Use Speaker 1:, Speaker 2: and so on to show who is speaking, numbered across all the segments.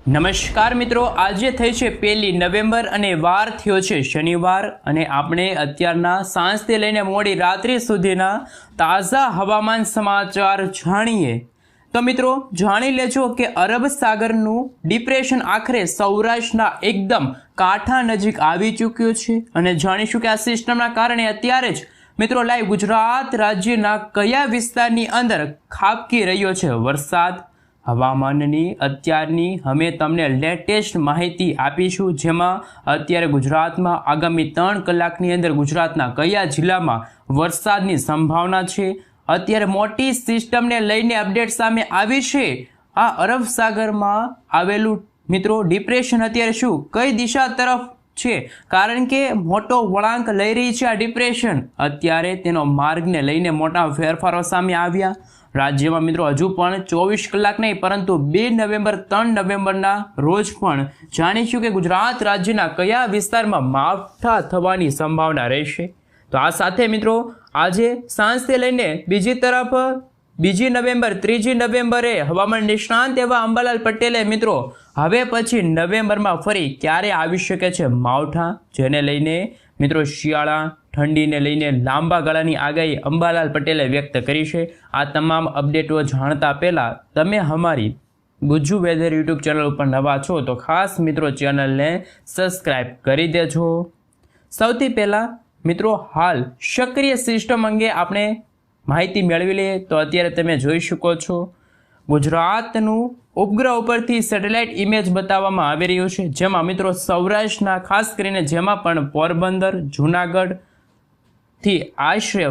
Speaker 1: નમસ્કાર મિત્રો, આજે થઈ છે 1 નવેમ્બર અને વાર થયો છે શનિવાર અને આપણે અત્યારના સાંજથી લઈને મોડી રાત્રિ સુધીના તાજા હવામાન સમાચાર જાણીએ તો મિત્રો જાણી લેજો કે અરબ સાગરનું ડિપ્રેશન આખરે સૌરાષ્ટ્રના એકદમ કાંઠા નજીક આવી ચૂક્યું છે અને જાણીશું કે આ સિસ્ટમના કારણે અત્યારે જ મિત્રો લાઈવ ગુજરાત રાજ્યના કયા વિસ્તારની અંદર ખાબકી રહ્યો છે વરસાદ। હવામાનની અત્યારની અમે તમને લેટેસ્ટ માહિતી આપીશું, જેમાં અત્યારે ગુજરાતમાં આગામી 3 કલાકની અંદર ગુજરાતના કયા જિલ્લામાં વરસાદની સંભાવના છે। અત્યારે મોટી સિસ્ટમને લઈને અપડેટ સામે આવી છે। આ અરબ સાગરમાં આવેલું મિત્રો ડિપ્રેશન અત્યારે શું કઈ દિશા તરફ છે, કારણ કે મોટો વળાંક લઈ રહી છે આ ડિપ્રેશન। અત્યારે તેનો માર્ગને લઈને મોટા ફેરફારો સામે આવ્યા। રાજ્યમાં મિત્રો હજુ પણ 24 કલાક નહીં પરંતુ 2 નવેમ્બર 3 નવેમ્બરના રોજ પણ જાણીશું કે ગુજરાત રાજ્યના કયા વિસ્તારમાં માવઠા થવાની સંભાવના રહેશે। તો આ સાથે મિત્રો આજે સાંજથી લઈને બીજી તરફ 2 નવેમ્બર 3 નવેમ્બરે હવામાન નિષ્ણાંત એવા અંબાલાલ પટેલે મિત્રો હવે પછી નવેમ્બરમાં ફરી ક્યારે આવી શકે છે માવઠા, જેને લઈને મિત્રો શિયાળા ઠંડીને લઈને લાંબા ગાળાની આગાહી અંબાલાલ પટેલે વ્યક્ત કરી છે। આ તમામ અપડેટો જાણતા પહેલાં તમે અમારી ગુજ્જુ વેધર યુટ્યુબ ચેનલ ઉપર નવા છો તો ખાસ મિત્રો ચેનલને સબસ્ક્રાઈબ કરી દેજો। સૌથી પહેલાં મિત્રો હાલ સક્રિય સિસ્ટમ અંગે આપણે માહિતી મેળવી લઈએ તો અત્યારે તમે જોઈ શકો છો ગુજરાતનું ઉપગ્રહ ઉપરથી સેટેલાઇટ ઇમેજ બતાવવામાં આવી રહ્યું છે, જેમાં મિત્રો સૌરાષ્ટ્રના ખાસ કરીને જેમાં પણ પોરબંદર જૂનાગઢથી આશરે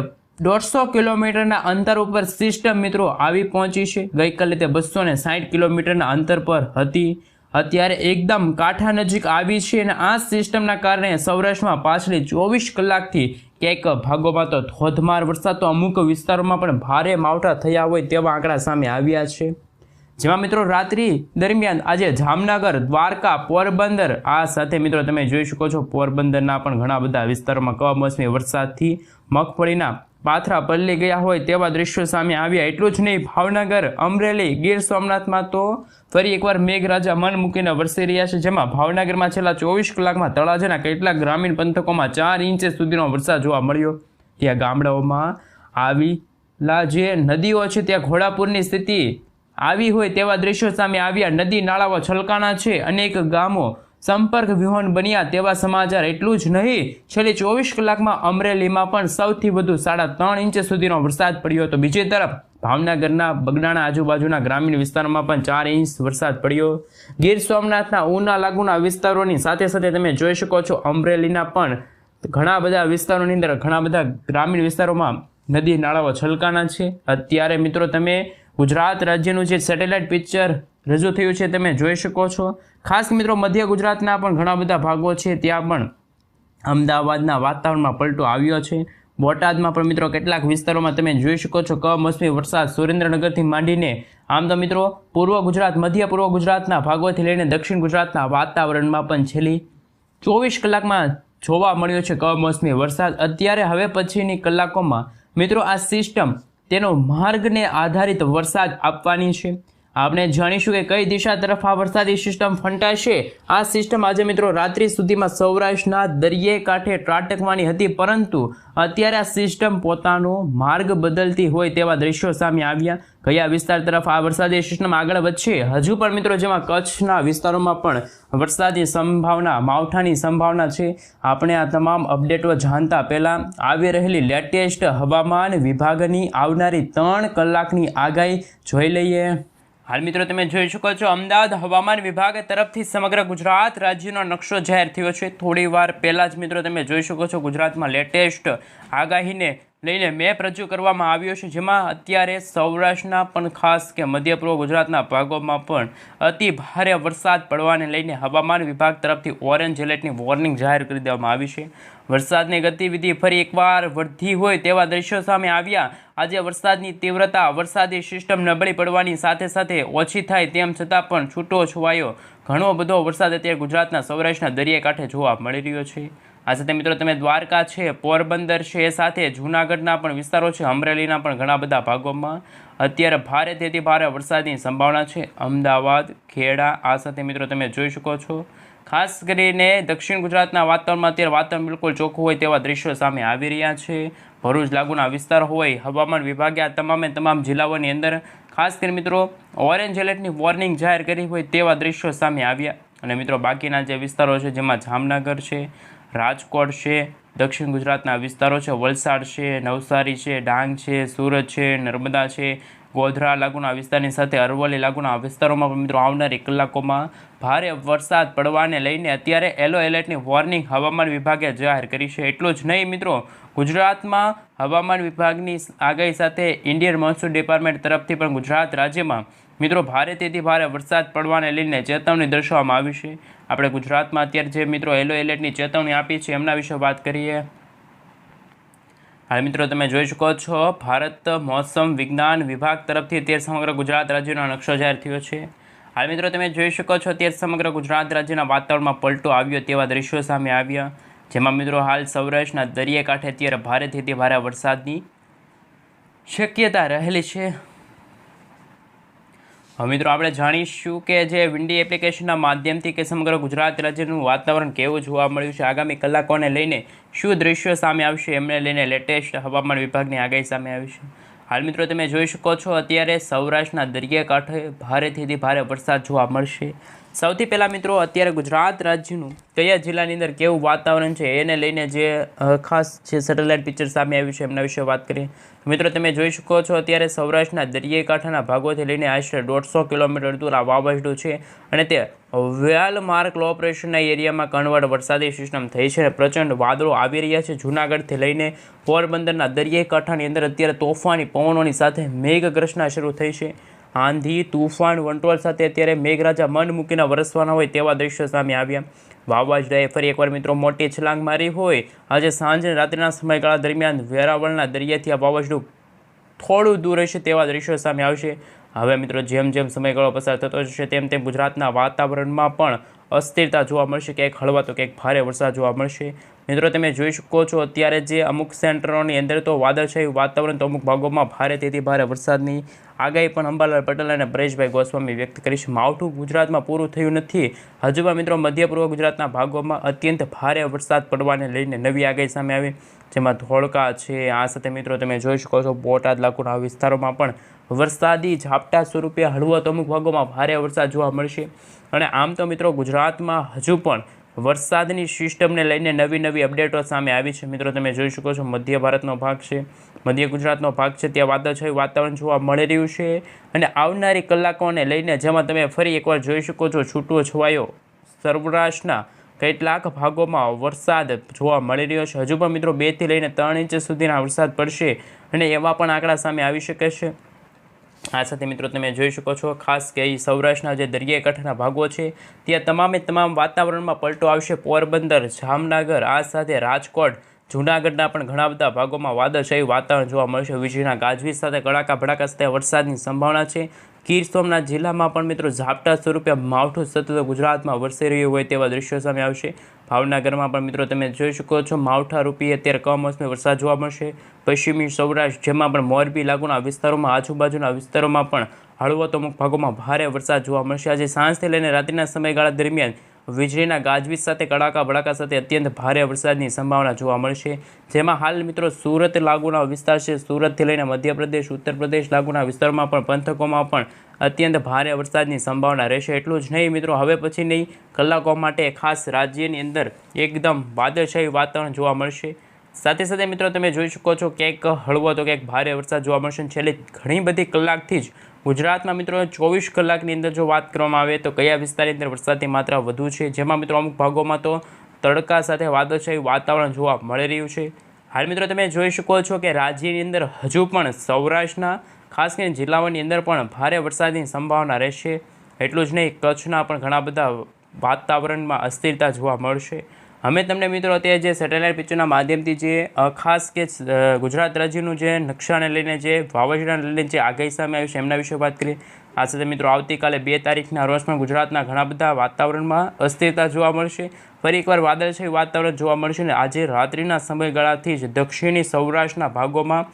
Speaker 1: 150 કિલોમીટરના અંતર ઉપર સિસ્ટમ મિત્રો આવી પહોંચી છે। ગઈકાલે તે 260 કિલોમીટરના અંતર પર હતી, અત્યારે એકદમ કાંઠા નજીક આવી છે અને આ સિસ્ટમના કારણે સૌરાષ્ટ્રમાં પાછલી 24 કલાકથી ક્યાંક ભાગોમાં તો ધોધમાર વરસાદ તો અમુક વિસ્તારોમાં પણ ભારે માવઠા થયા હોય તેવા આંકડા સામે આવ્યા છે, જેમાં મિત્રો રાત્રિ દરમિયાન આજે જામનગર, દ્વારકા, પોરબંદર આ સાથે મિત્રો તમે જોઈ શકો છો પોરબંદરના પણ ઘણા બધા વિસ્તારોમાં કમોસમી વરસાદથી મગફળીના પાથરા પલળી ગયા હોય તેવા દ્રશ્યો સામે આવ્યા। એટલું જ નહીં, ભાવનગર, અમરેલી, ગીર સોમનાથમાં તો ફરી એકવાર મેઘરાજા મન મૂકીને વરસી રહ્યા છે, જેમાં ભાવનગરમાં છેલ્લા 24 કલાકમાં તળાજાના કેટલાક ગ્રામીણ પંથકોમાં 4 ઇંચ સુધીનો વરસાદ જોવા મળ્યો। ત્યાં ગામડાઓમાં આવેલા જે નદીઓ છે ત્યાં ઘોડાપૂરની સ્થિતિ આવી હોય તેવા દ્રશ્યો સામે આવ્યા। નદી નાળાઓ છલકાણા છે, અનેક ગામો સંપર્ક વિહોણ બન્યા તેવા સમાચાર। એટલું જ નહીં, છેલ્લી 24 કલાકમાં અમરેલીમાં પણ સૌથી વધુ 3.5 ઇંચ સુધીનો વરસાદ પડ્યો હતો। બીજી તરફ ભાવનગરના બગડાણા આજુબાજુના ગ્રામીણ વિસ્તારોમાં પણ 4 ઇંચ વરસાદ પડ્યો। ગીર સોમનાથના ઉના લાગુના વિસ્તારોની સાથે સાથે તમે જોઈ શકો છો અમરેલીના પણ ઘણા બધા વિસ્તારોની અંદર ઘણા બધા ગ્રામીણ વિસ્તારોમાં નદી નાળાઓ છલકાના છે। અત્યારે મિત્રો તમે ગુજરાત રાજ્યનું જે સેટેલાઇટ પિક્ચર રજૂ થયું છે તમે જોઈ શકો છો। ખાસ મિત્રો મધ્ય ગુજરાતના પણ ઘણા બધા ભાગો છે ત્યાં પણ અમદાવાદના વાતાવરણમાં પલટો આવ્યો છે। બોટાદમાં પણ મિત્રો કેટલાક વિસ્તારોમાં તમે જોઈ શકો છો કમોસમી વરસાદ। સુરેન્દ્રનગરથી માંડીને આમ તો મિત્રો પૂર્વ ગુજરાત, મધ્ય પૂર્વ ગુજરાતના ભાગોથી લઈને દક્ષિણ ગુજરાતના વાતાવરણમાં પણ છેલ્લી 24 કલાકમાં જોવા મળ્યો છે કમોસમી વરસાદ। અત્યારે હવે પછીની કલાકોમાં મિત્રો આ સિસ્ટમ તેનો માર્ગને આધારિત વરસાદ આપવાની છે। આપણે જાણીશું કે કઈ દિશા તરફ આ વરસાદી સિસ્ટમ ફંટાશે। આ સિસ્ટમ આજે મિત્રો રાત્રિ સુધીમાં સૌરાષ્ટ્રના દરિયાઈ કાંઠે ત્રાટકવાની હતી, પરંતુ અત્યારે આ સિસ્ટમ પોતાનો માર્ગ બદલતી હોય તેવા દ્રશ્યો સામે આવ્યા। કયા વિસ્તાર તરફ આ વરસાદી સિસ્ટમ આગળ વધશે હજુ પણ મિત્રો જેમાં કચ્છના વિસ્તારોમાં પણ વરસાદની સંભાવના, માવઠાની સંભાવના છે। આપણે આ તમામ અપડેટો જાણતા પહેલાં આવી રહેલી લેટેસ્ટ હવામાન વિભાગની આવનારી 3 કલાકની આગાહી જોઈ લઈએ। હાલ મિત્રો તમે જોઈ શકો છો અમદાવાદ હવામાન વિભાગ તરફથી સમગ્ર ગુજરાત રાજ્યનો નકશો જાહેર થયો છે। થોડી વાર પહેલાં જ મિત્રો તમે જોઈ શકો છો ગુજરાતમાં લેટેસ્ટ આગાહીને લઈને મેપ રજૂ કરવામાં આવ્યો છે, જેમાં અત્યારે સૌરાષ્ટ્રના પણ ખાસ કે મધ્ય પૂર્વ ગુજરાતના ભાગોમાં પણ અતિ ભારે વરસાદ પડવાને લઈને હવામાન વિભાગ તરફથી ઓરેન્જ એલર્ટની વોર્નિંગ જાહેર કરી દેવામાં આવી છે। વરસાદની ગતિવિધિ ફરી એકવાર વધી હોય તેવા દ્રશ્યો સામે આવ્યા। આજે વરસાદની તીવ્રતા, વરસાદી સિસ્ટમ નબળી પડવાની સાથે સાથે ઓછી થાય તેમ છતાં પણ છૂટો છવાયો ઘણો બધો વરસાદ અત્યારે ગુજરાતના સૌરાષ્ટ્રના દરિયાઈ કાંઠે જોવા મળી રહ્યો છે। આ સાથે મિત્રો તમે દ્વારકા છે, પોરબંદર છે, એ સાથે જૂનાગઢના પણ વિસ્તારો છે, અમરેલીના પણ ઘણા બધા ભાગોમાં અત્યારે ભારેથી ભારે વરસાદની સંભાવના છે. અમદાવાદ, ખેડા, આ સાથે મિત્રો તમે જોઈ શકો છો. ખાસ કરીને દક્ષિણ ગુજરાતના વાતાવરણમાં અત્યારે વાતાવરણ બિલકુલ ચોખ્ખું હોય તેવા દ્રશ્યો સામે આવી રહ્યા છે. ભરૂચ લાગુના વિસ્તાર હોય, હવામાન વિભાગે આ તમામ જિલ્લાઓની અંદર ખાસ કરીને મિત્રો ઓરેન્જ એલર્ટની વોર્નિંગ જાહેર કરી હોય તેવા દ્રશ્યો સામે આવ્યા. અને મિત્રો બાકીના જે વિસ્તારો છે જેમાં જામનગર છે, રાજકોટ છે, દક્ષિણ ગુજરાતના વિસ્તારો છે, વલસાડ છે, નવસારી છે, ડાંગ છે, સુરત છે, નર્મદા છે, ગોધરા લાગુના વિસ્તારની સાથે અરવલ્લી લાગુના વિસ્તારોમાં પણ મિત્રો આવનારી કલાકોમાં ભારે વરસાદ પડવાને લઈને અત્યારે યલો એલર્ટની વોર્નિંગ હવામાન વિભાગે જાહેર કરી છે. એટલું જ નહીં મિત્રો, ગુજરાતમાં હવામાન વિભાગની આગાહી સાથે ઇન્ડિયન મોન્સૂન ડિપાર્ટમેન્ટ તરફથી પણ ગુજરાત રાજ્યમાં મિત્રો ભારેથી ભારે વરસાદ પડવાને લઈને ચેતવણી દર્શાવવામાં આવી છે. આપણે ગુજરાતમાં અત્યારે જે મિત્રો યલો એલર્ટની ચેતવણી આપી છે એમના વિશે વાત કરીએ. હાલ મિત્રો તમે જોઈ શકો છો, ભારત મોસમ વિજ્ઞાન વિભાગ તરફથી અત્યારે સમગ્ર ગુજરાત રાજ્યનો નકશો જાહેર થયો છે. હાલ મિત્રો તમે જોઈ શકો છો, અત્યારે સમગ્ર ગુજરાત રાજ્યના વાતાવરણમાં પલટો આવ્યો તેવા દ્રશ્યો સામે આવ્યા, જેમાં મિત્રો હાલ સૌરાષ્ટ્રના દરિયાકાંઠે અત્યારે ભારેથી ભારે વરસાદની શક્યતા રહેલી છે. હવે મિત્રો આપણે જાણીશું કે જે વિન્ડી એપ્લિકેશનના માધ્યમથી કે સમગ્ર ગુજરાત રાજ્યનું વાતાવરણ કેવું જોવા મળ્યું છે, આગામી કલાકોને લઈને શું દ્રશ્યો સામે આવશે એમને લઈને લેટેસ્ટ હવામાન વિભાગની આગાહી સામે આવી છે. હાલ મિત્રો તમે જોઈ શકો છો, અત્યારે સૌરાષ્ટ્રના દરિયાકાંઠે ભારેથી ભારે વરસાદ જોવા મળશે. સૌથી પહેલાં મિત્રો અત્યારે ગુજરાત રાજ્યનું કયા જિલ્લાની અંદર કેવું વાતાવરણ છે એને લઈને જે ખાસ જે સેટેલાઇટ પિક્ચર સામે આવ્યું છે એમના વિશે વાત કરીએ. મિત્રો તમે જોઈ શકો છો, અત્યારે સૌરાષ્ટ્રના દરિયાઈ કાંઠાના ભાગોથી લઈને આશરે 150 કિલોમીટર દૂર આ વાવાઝોડું છે અને તે વેલ માર્ક લો પ્રેશરના એરિયામાં કન્વર્ટ વરસાદી સિસ્ટમ થઈ છે. પ્રચંડ વાદળો આવી રહ્યા છે. જૂનાગઢથી લઈને પોરબંદરના દરિયાઈ કાંઠાની અંદર અત્યારે તોફાની પવનોની સાથે મેઘગર્જના શરૂ થઈ છે. આંધી, તુફાન, વંટોળ સાથે અત્યારે મેઘરાજા મન મૂકીને વરસવાના હોય તેવા દ્રશ્યો સામે આવ્યા. વાવાઝોડાએ ફરી એકવાર મિત્રો મોટી છલાંગ મારી હોય. આજે સાંજે રાત્રિના સમયગાળા દરમિયાન વેરાવળના દરિયાથી આ વાવાઝોડું થોડું દૂર હશે તેવા દ્રશ્યો સામે આવશે. હવે મિત્રો જેમ સમયગાળો પસાર થતો જશે તેમ ગુજરાતના વાતાવરણમાં પણ અસ્થિરતા જોવા મળશે. ક્યાંક હળવા તો ક્યાંક ભારે વરસાદ જોવા મળશે. મિત્રો તમે જોઈ શકો છો, અત્યારે જે અમુક સેન્ટરોની અંદર તો વાદળછાયું વાતાવરણ, તો અમુક ભાગોમાં ભારેથી ભારે વરસાદની આગાહી પણ અંબાલાલ પટેલ અને પરેશભાઈ ગોસ્વામી વ્યક્ત કરી છે. માવઠું ગુજરાતમાં પૂરું થયું નથી. હજુ પણ મિત્રો મધ્ય પૂર્વ ગુજરાતના ભાગોમાં અત્યંત ભારે વરસાદ પડવાને લઈને નવી આગાહી સામે આવી, જેમાં ધોળકા છે, આ સાથે મિત્રો તમે જોઈ શકો છો બોટાદ લાગુના વિસ્તારોમાં પણ વરસાદી ઝાપટા સ્વરૂપે હળવો તો અમુક ભાગોમાં ભારે વરસાદ જોવા મળશે. અને આમ તો મિત્રો ગુજરાતમાં હજુ પણ વરસાદની સિસ્ટમને લઈને નવી અપડેટો સામે આવી છે. મિત્રો તમે જોઈ શકો છો, મધ્ય ભારતનો ભાગ છે, મધ્ય ગુજરાતનો ભાગ છે, ત્યાં વાદળછાયું વાતાવરણ જોવા મળી રહ્યું છે. અને આવનારી કલાકોને લઈને જેમાં તમે ફરી એકવાર જોઈ શકો છો, છૂટો છવાયો સૌરાષ્ટ્રના કેટલાક ભાગોમાં વરસાદ જોવા મળી રહ્યો છે. હજુ પણ મિત્રો 2 થી લઈને 3 ઇંચ સુધીના વરસાદ પડશે અને એવા પણ આંકડા સામે આવી શકે છે. આ સાથે મિત્રો તમે જોઈ શકો છો, ખાસ કે સૌરાષ્ટ્રના જે દરિયાઈ કાંઠાના ભાગો છે ત્યાં તમામ વાતાવરણમાં પલટો આવશે. પોરબંદર, જામનગર, આ સાથે રાજકોટ, જૂનાગઢના પણ ઘણા બધા ભાગોમાં વાદળછાયું વાતાવરણ જોવા મળશે. વીજળીના ગાજવીજ સાથે કડાકા ભડાકા સાથે વરસાદની સંભાવના છે. ગીર સોમનાથ જિલ્લામાં પણ મિત્રો ઝાપટા સ્વરૂપે માવઠું સતત ગુજરાતમાં વરસી રહ્યું હોય તેવા દ્રશ્યો સામે આવશે. ભાવનગરમાં પણ મિત્રો તમે જોઈ શકો છો, માવઠા રૂપી અત્યારે કમોસમી વરસાદ જોવા મળશે. પશ્ચિમી સૌરાષ્ટ્ર, જેમાં પણ મોરબી લાગુના વિસ્તારોમાં, આજુબાજુના વિસ્તારોમાં પણ હળવો તો અમુક ભાગોમાં ભારે વરસાદ જોવા મળશે. આજે સાંજથી લઈને રાત્રિના સમયગાળા દરમિયાન વીજળીના ગાજવીજ સાથે કડાકા ભડાકા સાથે અત્યંત ભારે વરસાદની સંભાવના જોવા મળશે. જેમાં હાલ મિત્રો સુરત લાગુના વિસ્તાર છે, સુરતથી લઈને મધ્યપ્રદેશ, ઉત્તર પ્રદેશ લાગુના વિસ્તારમાં પણ પંથકોમાં પણ અત્યંત ભારે વરસાદની સંભાવના રહેશે. એટલું જ નહીં મિત્રો, હવે પછીની કલાકો માટે ખાસ રાજ્યની અંદર એકદમ વાદળછાયું વાતાવરણ જોવા મળશે. સાથે સાથે મિત્રો તમે જોઈ શકો છો, ક્યાંક હળવો તો ક્યાંક ભારે વરસાદ જોવા મળશે. છેલ્લી ઘણી બધી કલાકથી જ ગુજરાતમાં મિત્રો 24 કલાકની અંદર જો વાત કરવામાં આવે તો કયા વિસ્તારની અંદર વરસાદની માત્રા વધુ છે, જેમાં મિત્રો અમુક ભાગોમાં તો તડકા સાથે વાદળછાયું વાતાવરણ જોવા મળી રહ્યું છે. હાલ મિત્રો તમે જોઈ શકો છો કે રાજ્યની અંદર હજુ પણ સૌરાષ્ટ્રના ખાસ કરીને જિલ્લાઓની અંદર પણ ભારે વરસાદની સંભાવના રહેશે. એટલું જ નહીં, કચ્છના પણ ઘણા બધા વાતાવરણમાં અસ્થિરતા જોવા મળશે. અમે તમને મિત્રો અત્યારે જે સેટેલાઇટ પિક્ચરના માધ્યમથી જે ખાસ કે ગુજરાત રાજ્યનું જે નકશાને લઈને જે વાવાઝોડાને લઈને જે આગાહી સામે આવી છે એમના વિશે વાત કરીએ. આ સાથે મિત્રો આવતીકાલે 2 તારીખના રોજ પણ ગુજરાતના ઘણા બધા વાતાવરણમાં અસ્થિરતા જોવા મળશે. ફરી એકવાર વાદળછાયું વાતાવરણ જોવા મળશે અને આજે રાત્રિના સમયગાળાથી જ દક્ષિણી સૌરાષ્ટ્રના ભાગોમાં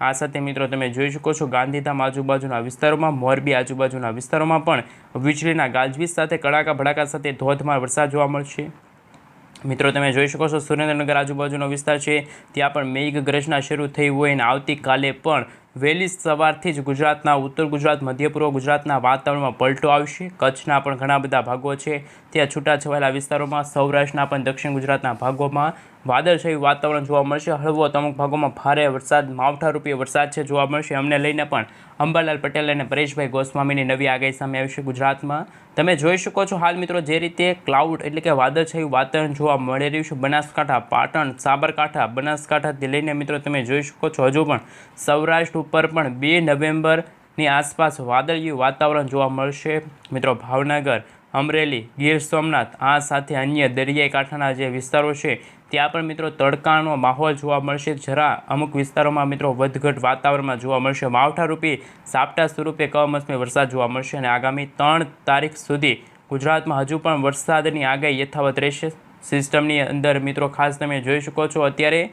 Speaker 1: આ સાથે મિત્રો તમે જોઈ શકો છો ગાંધીધામ આજુબાજુના વિસ્તારોમાં, મોરબી આજુબાજુના વિસ્તારોમાં પણ વીજળીના ગાજવીજ સાથે કડાકા ભડાકા સાથે ધોધમાર વરસાદ જોવા મળશે. મિત્રો તમે જોઈ શકો છો સુરેન્દ્રનગર આજુબાજુનો વિસ્તાર છે ત્યાં પણ મેઘગર્જના શરૂ થઈ હોય અને આવતીકાલે પણ વહેલી સવારથી જ ગુજરાતના ઉત્તર ગુજરાત, મધ્ય પૂર્વ ગુજરાતના વાતાવરણમાં પલટો આવશે. કચ્છના પણ ઘણા બધા ભાગો છે ત્યાં છૂટાછવાયેલા વિસ્તારોમાં, સૌરાષ્ટ્રના પણ દક્ષિણ ગુજરાતના ભાગોમાં વાદળછાયું વાતાવરણ જોવા મળશે. હળવો તો અમુક ભાગોમાં ભારે વરસાદ, માવઠારૂપી વરસાદ છે જોવા મળશે. અમને લઈને પણ અંબાલાલ પટેલ અને પરેશભાઈ ગોસ્વામીની નવી આગાહી સામે આવશે ગુજરાતમાં. તમે જોઈ શકો છો હાલ મિત્રો જે રીતે ક્લાઉડ એટલે કે વાદળછાયું વાતાવરણ જોવા મળી રહ્યું છે બનાસકાંઠા, પાટણ, સાબરકાંઠા, બનાસકાંઠાથી લઈને મિત્રો તમે જોઈ શકો છો હજુ પણ સૌરાષ્ટ્ર ઉપર પણ 2 નવેમ્બરની આસપાસ વાદળિયું વાતાવરણ જોવા મળશે. મિત્રો ભાવનગર, અમરેલી, ગીર સોમનાથ આ સાથે અન્ય દરિયાઈ કાંઠાના જે વિસ્તારો છે ત્યાં પણ મિત્રો તડકાનો માહોલ જોવા મળશે. જરા અમુક વિસ્તારોમાં મિત્રો વધઘટ વાતાવરણમાં જોવા મળશે. માવઠારૂપી ઝાપટા સ્વરૂપે કમોસમી વરસાદ જોવા મળશે અને આગામી 3 તારીખ સુધી ગુજરાતમાં હજુ પણ વરસાદની આગાહી યથાવત રહેશે. સિસ્ટમની અંદર મિત્રો ખાસ તમે જોઈ શકો છો અત્યારે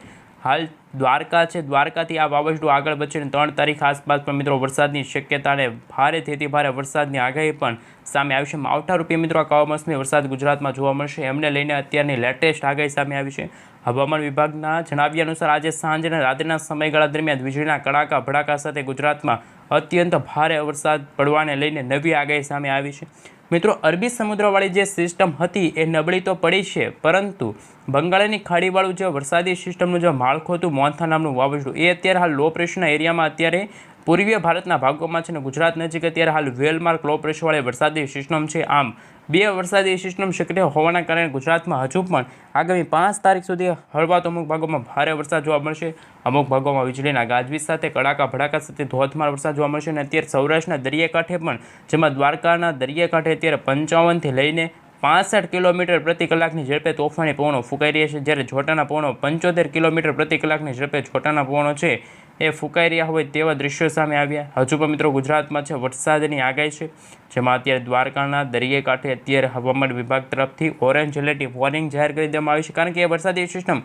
Speaker 1: હાલ દ્વારકા છે, દ્વારકાથી આ વાવાઝોડું આગળ વધશે અને 3 તારીખ આસપાસ પણ મિત્રો વરસાદની શક્યતા અને ભારેથી અતિ ભારે વરસાદની આગાહી પણ સામે આવી છે. માવઠારૂપી મિત્રો આ કમોસમી વરસાદ ગુજરાતમાં જોવા મળશે. એમને લઈને અત્યારની લેટેસ્ટ આગાહી સામે આવી છે. હવામાન વિભાગના જણાવ્યા અનુસાર આજે સાંજ અને રાત્રિના સમયગાળા દરમિયાન વીજળીના કડાકા ભડાકા સાથે ગુજરાતમાં અત્યંત ભારે વરસાદ પડવાને લઈને નવી આગાહી સામે આવી છે. મિત્રો અરબી સમુદ્રવાળી જે સિસ્ટમ હતી એ નબળી તો પડી છે, પરંતુ બંગાળની ખાડીવાળું જે વરસાદી સિસ્ટમનું જે માળખું હતું મોન્થા નામનું વાવાઝોડું એ અત્યારે હાલ લો પ્રેશરના એરિયામાં અત્યારે પૂર્વીય ભારતના ભાગોમાં છે અને ગુજરાત નજીક અત્યારે હાલ વેલમાર્ક લો પ્રેશરવાળી વરસાદી સિસ્ટમ છે. આમ 2 વરસાદી સિસ્ટમ સક્રિય હોવાના કારણે ગુજરાતમાં હજુ પણ આગામી 5 તારીખ સુધી હળવા તો અમુક ભાગોમાં ભારે વરસાદ જોવા મળશે. અમુક ભાગોમાં વીજળીના ગાજવીજ સાથે કડાકા ભડાકા સાથે ધોધમાર વરસાદ જોવા મળશે અને અત્યારે સૌરાષ્ટ્રના દરિયાકાંઠે પણ, જેમાં દ્વારકાના દરિયાકાંઠે અત્યારે 55થી લઈને 65 કિલોમીટર પ્રતિ કલાકની ઝડપે તોફાની પવનો ફૂંકાઈ રહ્યા છે, જ્યારે જોટાના પવનો 75 કિલોમીટર પ્રતિ કલાકની ઝડપે જોટાના પવનો છે એ ફૂંકાઈ રહ્યા હોય તેવા દ્રશ્યો સામે આવ્યા. હજુ પણ મિત્રો ગુજરાતમાં છે વરસાદની આગાહી છે, જેમાં અત્યારે દ્વારકાના દરિયાઈ કાંઠે અત્યારે હવામાન વિભાગ તરફથી ઓરેન્જ એલર્ટ વોર્નિંગ જાહેર કરી દેવામાં આવી છે, કારણ કે એ વરસાદી સિસ્ટમ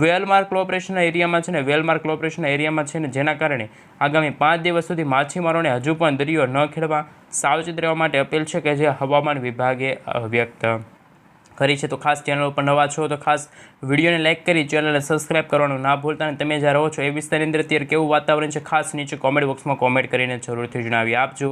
Speaker 1: વેલમાર્ક લો પ્રેશરના એરિયામાં છે ને વેલમાર્ક લો પ્રેશરના એરિયામાં છે ને જેના કારણે આગામી 5 દિવસ સુધી માછીમારોને હજુ પણ દરિયો ન ખેડવા સાવચેત રહેવા માટે અપીલ છે કે જે હવામાન વિભાગે વ્યક્ત કરી છે. તો ખાસ ચેનલ ઉપર નવા છો તો ખાસ વિડીયોને લાઇક કરી ચેનલને સબસ્ક્રાઇબ કરવાનું ના ભૂલતા. અને તમે જ્યાં રહો છો એ વિસ્તારની અંદર અત્યારે કેવું વાતાવરણ છે ખાસ નીચે કોમેન્ટ બોક્સમાં કોમેન્ટ કરીને જરૂરથી જણાવી આપજો.